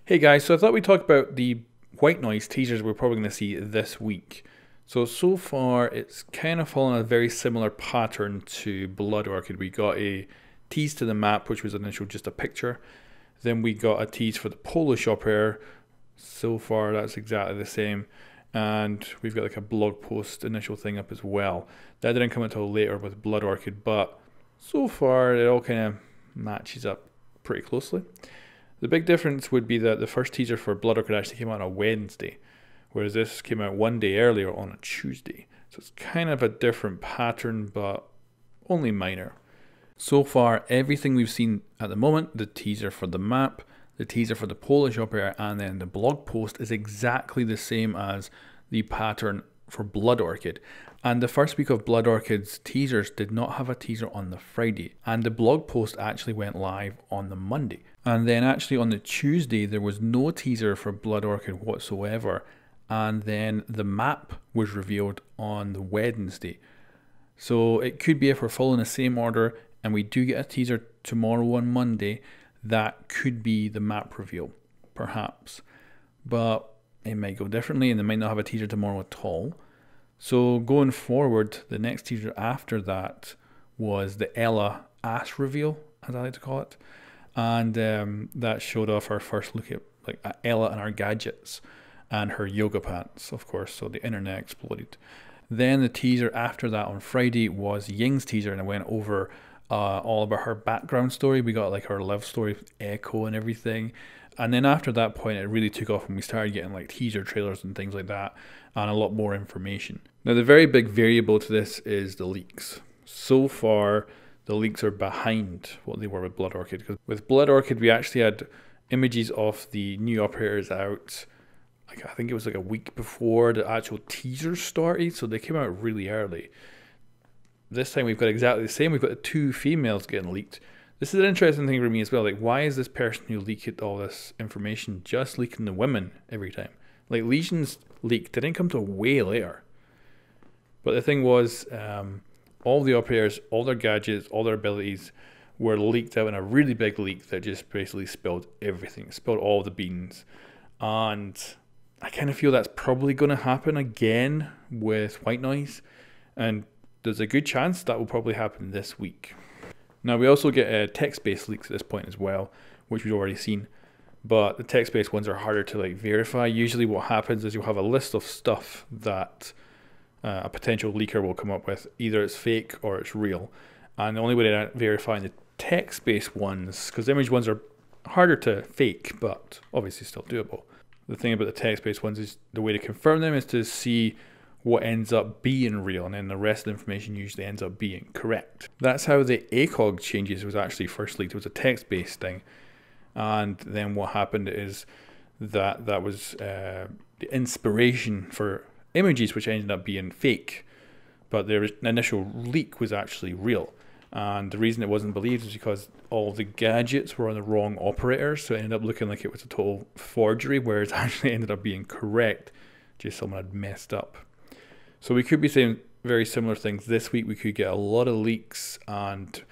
Hey guys, so I thought we'd talk about the white noise teasers we're probably going to see this week. So far it's kind of following a very similar pattern to Blood Orchid. We got a tease to the map, which was initially just a picture. Then we got a tease for the Polish opera. So far that's exactly the same. And we've got like a blog post initial thing up as well. That didn't come until later with Blood Orchid, but so far it all kind of matches up pretty closely. The big difference would be that the first teaser for Blood Orchid actually came out on a Wednesday, whereas this came out one day earlier on a Tuesday. So it's kind of a different pattern, but only minor. So far, everything we've seen at the moment, the teaser for the map, the teaser for the Polish opera, and then the blog post is exactly the same as the pattern for Blood Orchid. And the first week of Blood Orchid's teasers did not have a teaser on the Friday, and the blog post actually went live on the Monday. And then actually on the Tuesday there was no teaser for Blood Orchid whatsoever, and then the map was revealed on the Wednesday. So it could be, if we're following the same order and we do get a teaser tomorrow on Monday, that could be the map reveal, perhaps. But it might go differently and they might not have a teaser tomorrow at all. So going forward, the next teaser after that was the Ella ass reveal, as I like to call it. And that showed off our first look at Ella and her gadgets and her yoga pants, of course, so the internet exploded. Then the teaser after that on Friday was Ying's teaser, and it went over all about her background story. We got like her love story with Echo and everything. And then after that point, it really took off when we started getting like teaser trailers and things like that, and a lot more information. Now, the very big variable to this is the leaks. So far, the leaks are behind what they were with Blood Orchid. Because with Blood Orchid, we actually had images of the new operators out, like I think it was like a week before the actual teaser started, so they came out really early. This time we've got exactly the same. We've got the two females getting leaked. This is an interesting thing for me as well. Like, why is this person who leaked all this information just leaking the women every time? Like, Legion's leak didn't come to way later. But the thing was, all the operators, all their gadgets, all their abilities were leaked out in a really big leak that just basically spilled everything. Spilled all the beans. And I kind of feel that's probably going to happen again with White Noise. And there's a good chance that will probably happen this week. Now, we also get text-based leaks at this point as well, which we've already seen. But the text-based ones are harder to like verify. Usually what happens is you'll have a list of stuff that a potential leaker will come up with. Either it's fake or it's real. And the only way to verify the text-based ones, because the image ones are harder to fake, but obviously still doable. The thing about the text-based ones is the way to confirm them is to see what ends up being real, and then the rest of the information usually ends up being correct. That's how the ACOG changes was actually first leaked. It was a text-based thing. And then what happened is that was the inspiration for images, which ended up being fake. But the initial leak was actually real. And the reason it wasn't believed is because all the gadgets were on the wrong operators, so it ended up looking like it was a total forgery, whereas it actually ended up being correct. Just someone had messed up. So we could be saying very similar things this week. We could get a lot of leaks, and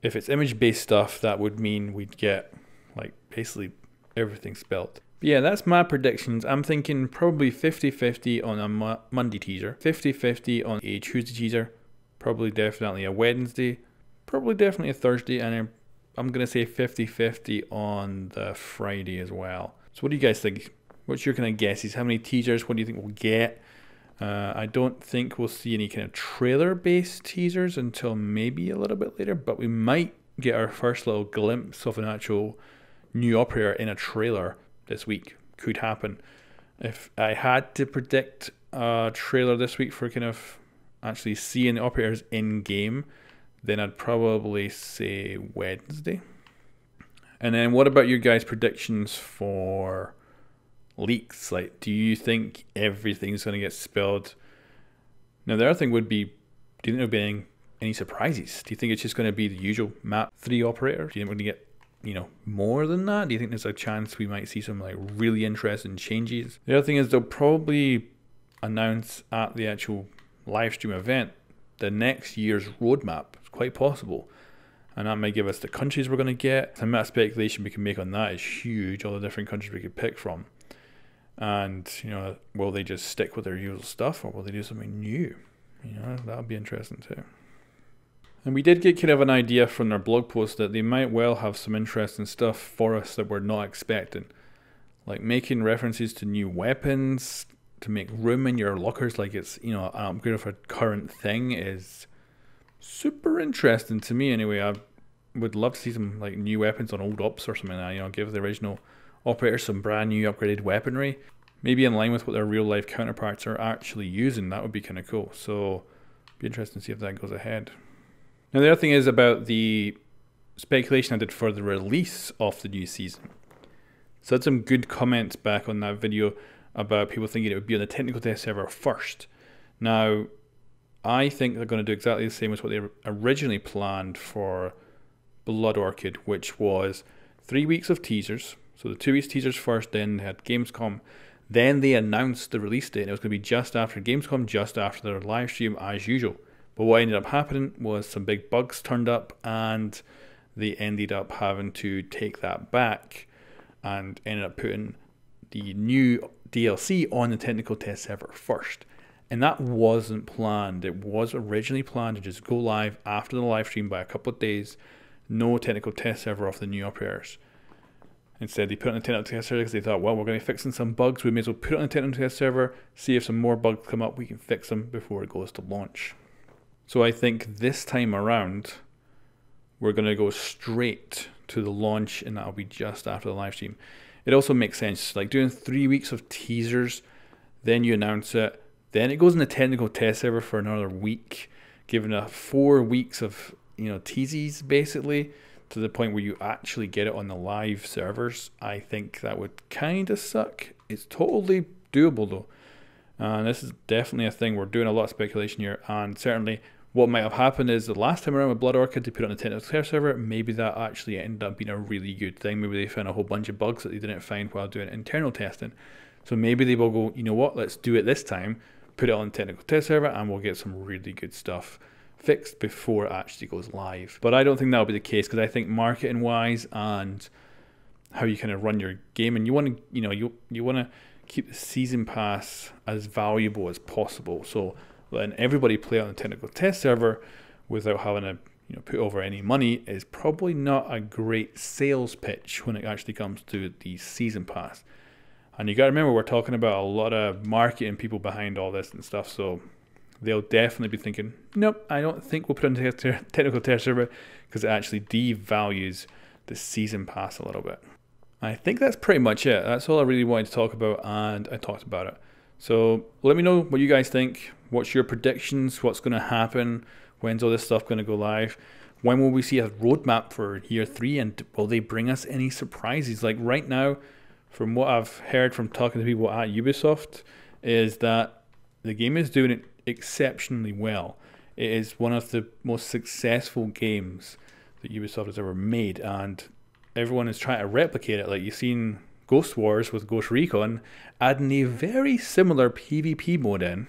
if it's image-based stuff, that would mean we'd get like basically everything spelled. But yeah, that's my predictions. I'm thinking probably 50-50 on a Monday teaser, 50-50 on a Tuesday teaser, probably definitely a Wednesday, probably definitely a Thursday, and I'm going to say 50-50 on the Friday as well. So what do you guys think? What's your kind of guesses? How many teasers? What do you think we'll get? I don't think we'll see any kind of trailer-based teasers until maybe a little bit later, but we might get our first little glimpse of an actual new operator in a trailer this week. Could happen. If I had to predict a trailer this week for kind of actually seeing the operators in-game, then I'd probably say Wednesday. And then what about your guys' predictions for leaks? Like, do you think everything's going to get spilled? Now, the other thing would be, do you think there'll be any surprises? Do you think it's just going to be the usual map 3 operator? Do you think we're going to get, more than that? Do you think there's a chance we might see some like really interesting changes? The other thing is they'll probably announce at the actual live stream event the next year's roadmap. It's quite possible. and that might give us the countries we're going to get. The amount of speculation we can make on that is huge, all the different countries we could pick from. And, you know, will they just stick with their usual stuff, or will they do something new? You know, that'll be interesting too. And we did get kind of an idea from their blog post that they might well have some interesting stuff for us that we're not expecting. Like making references to new weapons, to make room in your lockers like it's, you know, an upgrade of a current thing is super interesting to me anyway. I would love to see some like new weapons on old ops or something like that, you know, give the original operators some brand new upgraded weaponry. Maybe in line with what their real life counterparts are actually using. That would be kind of cool. So it'd be interesting to see if that goes ahead. Now the other thing is about the speculation I did for the release of the new season. So I had some good comments back on that video about people thinking it would be on the technical test server first. Now, I think they're going to do exactly the same as what they originally planned for Blood Orchid, which was 3 weeks of teasers. So the 2 weeks teasers first, then they had Gamescom. Then they announced the release date, and it was going to be just after Gamescom, just after their live stream as usual. But what ended up happening was some big bugs turned up, and they ended up having to take that back and ended up putting the new DLC on the technical test server first. And that wasn't planned. It was originally planned to just go live after the live stream by a couple of days. No technical test server of the new operators. Instead, they put it on the technical test server because they thought, well, we're going to be fixing some bugs. We may as well put it on the technical test server, see if some more bugs come up, we can fix them before it goes to launch. So I think this time around, we're going to go straight to the launch, and that'll be just after the live stream. It also makes sense, like doing 3 weeks of teasers, then you announce it, then it goes in the technical test server for another week, giving it 4 weeks of, you know, teases basically, to the point where you actually get it on the live servers. I think that would kind of suck. It's totally doable though. And this is definitely a thing. We're doing a lot of speculation here, and certainly what might have happened is the last time around with Blood Orchid, they put it on the technical test server. Maybe that actually ended up being a really good thing. Maybe they found a whole bunch of bugs that they didn't find while doing internal testing. So maybe they will go, you know what, let's do it this time, put it on the technical test server, and we'll get some really good stuff fixed before it actually goes live. But I don't think that'll be the case, because I think marketing wise and how you kind of run your game, and you want to, you know, you want to keep the season pass as valuable as possible. So letting everybody play on the technical test server without having to, you know, put over any money is probably not a great sales pitch when it actually comes to the season pass. And you got to remember, we're talking about a lot of marketing people behind all this and stuff, so they'll definitely be thinking, nope, I don't think we'll put it on the technical test server, because it actually devalues the season pass a little bit. I think that's pretty much it. That's all I really wanted to talk about, and I talked about it. So let me know what you guys think. What's your predictions? What's going to happen? When's all this stuff going to go live? When will we see a roadmap for year 3? And will they bring us any surprises? Like right now, from what I've heard from talking to people at Ubisoft, is that the game is doing it exceptionally well. It is one of the most successful games that Ubisoft has ever made, and everyone is trying to replicate it. Like you've seen Ghost Wars with Ghost Recon adding a very similar PvP mode in,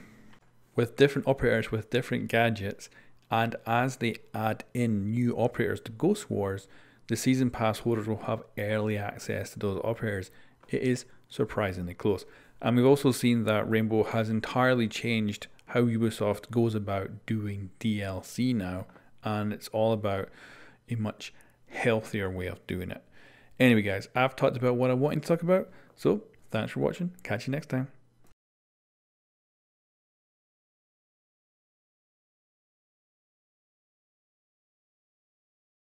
with different operators with different gadgets, and as they add in new operators to Ghost Wars, the season pass holders will have early access to those operators. It is surprisingly close. And we've also seen that Rainbow has entirely changed how Ubisoft goes about doing DLC now, and it's all about a much healthier way of doing it. Anyway guys, I've talked about what I wanted to talk about, so thanks for watching. Catch you next time.